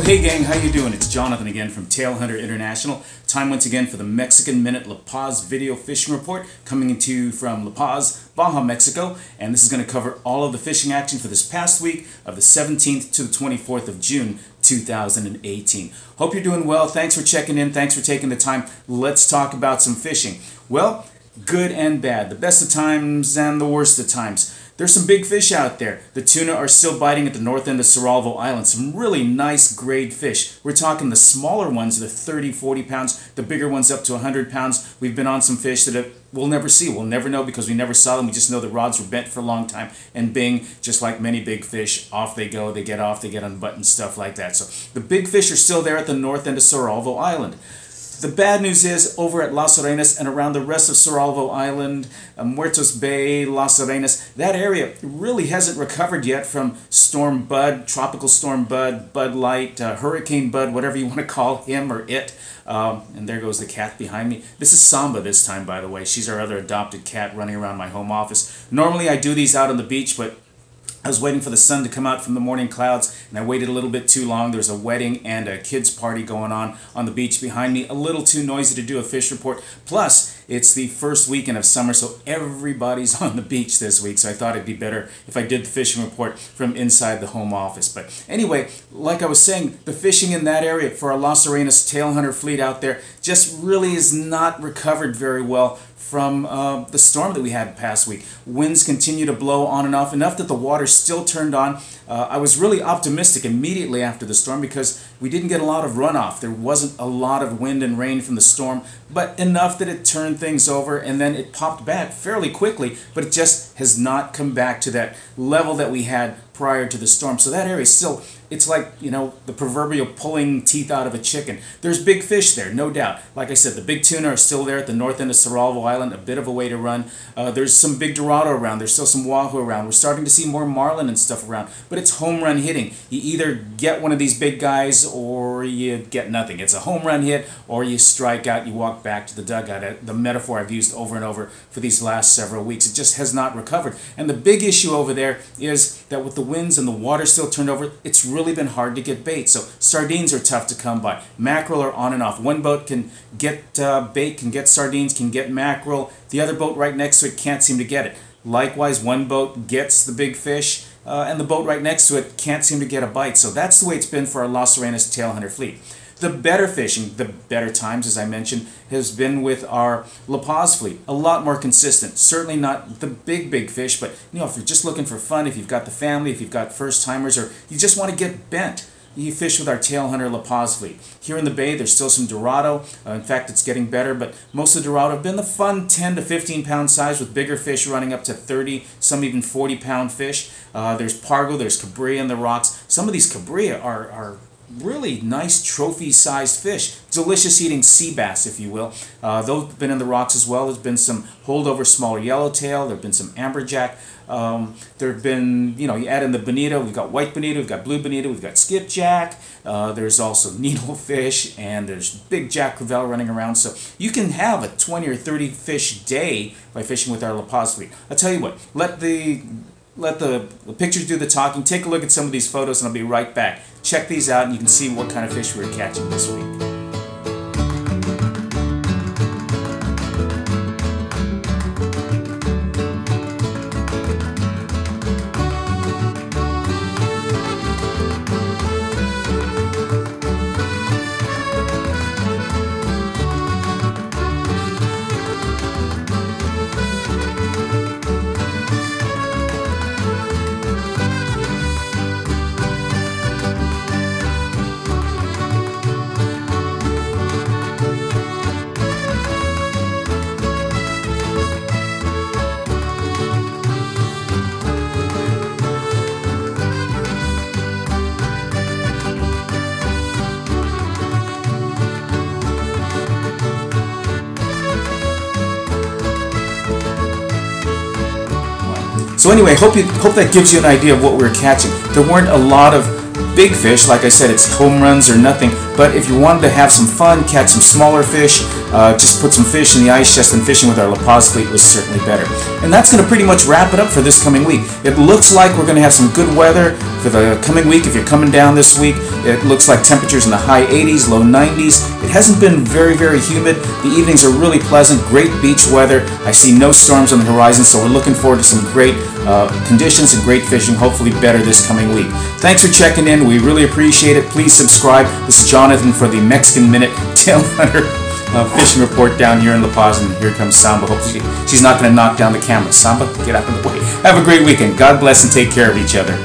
Hey gang, how you doing? It's Jonathan again from Tailhunter International. Time once again for the Mexican Minute La Paz video fishing report, coming to you from La Paz, Baja, Mexico. And this is going to cover all of the fishing action for this past week of the 17th to the 24th of June 2018. Hope you're doing well. Thanks for checking in. Thanks for taking the time. Let's talk about some fishing. Well, good and bad. The best of times and the worst of times. There's some big fish out there. The tuna are still biting at the north end of Suralvo Island. Some really nice grade fish. We're talking the smaller ones, the 30, 40 pounds. The bigger ones up to 100 pounds. We've been on some fish that we'll never see. We'll never know because we never saw them. We just know the rods were bent for a long time. And bing, just like many big fish, off they go. They get off, they get unbuttoned, stuff like that. So the big fish are still there at the north end of Suralvo Island. The bad news is over at Las Arenas and around the rest of Suralvo Island, Muertos Bay, Las Arenas, that area really hasn't recovered yet from Storm Bud, Tropical Storm Bud, Bud Light, Hurricane Bud, whatever you want to call him or it. And there goes the cat behind me. This is Samba this time, by the way. She's our other adopted cat running around my home office. Normally I do these out on the beach, but I was waiting for the sun to come out from the morning clouds, and I waited a little bit too long. There's a wedding and a kids' party going on the beach behind me. A little too noisy to do a fish report. Plus, it's the first weekend of summer, so everybody's on the beach this week, so I thought it'd be better if I did the fishing report from inside the home office. But anyway, like I was saying, the fishing in that area for our Las Arenas tailhunter fleet out there just really is not recovered very well from the storm that we had past week. Winds continue to blow on and off, enough that the water still turned on. I was really optimistic immediately after the storm because we didn't get a lot of runoff. There wasn't a lot of wind and rain from the storm, but enough that it turned things over, and then it popped back fairly quickly, but it just has not come back to that level that we had prior to the storm. So that area is still, it's like, you know, the proverbial pulling teeth out of a chicken. There's big fish there, no doubt. Like I said, the big tuna are still there at the north end of Suralvo Island, a bit of a way to run. There's some big Dorado around. There's still some Wahoo around. We're starting to see more marlin and stuff around, but it's home run hitting. You either get one of these big guys or you get nothing. It's a home run hit or you strike out, you walk back to the dugout. The metaphor I've used over and over for these last several weeks. It just has not recovered. And the big issue over there is that with the winds and the water still turned over, it's really been hard to get bait. So sardines are tough to come by. Mackerel are on and off. One boat can get bait, can get sardines, can get mackerel. The other boat right next to it can't seem to get it. Likewise, one boat gets the big fish, and the boat right next to it can't seem to get a bite. So that's the way it's been for our Las Arenas tailhunter fleet. The better fishing, the better times, as I mentioned, has been with our La Paz fleet. A lot more consistent. Certainly not the big fish, but you know, if you're just looking for fun, if you've got the family, if you've got first timers, or you just want to get bent, you fish with our Tailhunter La Paz fleet. Here in the bay, there's still some Dorado. In fact, it's getting better, but most of the Dorado have been the fun 10 to 15 pound size with bigger fish running up to 30, some even 40 pound fish. There's Pargo, there's Cabria in the rocks. Some of these Cabria are really nice trophy-sized fish. Delicious eating sea bass, if you will. Those have been in the rocks as well. There's been some holdover smaller yellowtail. There have been some amberjack. There have been, you know, you add in the bonito. We've got white bonito, we've got blue bonito, we've got skipjack. There's also needlefish, and there's big Jack Crevalle running around. So you can have a 20 or 30 fish day by fishing with our La Paz fleet. I'll tell you what, let the pictures do the talking. Take a look at some of these photos and I'll be right back. Check these out and you can see what kind of fish we're catching this week. So anyway, hope that gives you an idea of what we're catching. There weren't a lot of big fish. Like I said, it's home runs or nothing. But if you wanted to have some fun, catch some smaller fish, just put some fish in the ice chest and fishing with our La Paz fleet was certainly better. And that's going to pretty much wrap it up for this coming week. It looks like we're going to have some good weather for the coming week. If you're coming down this week, it looks like temperatures in the high 80s, low 90s. It hasn't been very, very humid. The evenings are really pleasant, great beach weather. I see no storms on the horizon, so we're looking forward to some great conditions and great fishing, hopefully better this coming week. Thanks for checking in. We really appreciate it. Please subscribe. This is Jonathan for the Mexican Minute Tailhunter Fishing Report down here in La Paz, and here comes Samba. Hopefully she's not going to knock down the camera. Samba, get out of the way. Have a great weekend. God bless and take care of each other.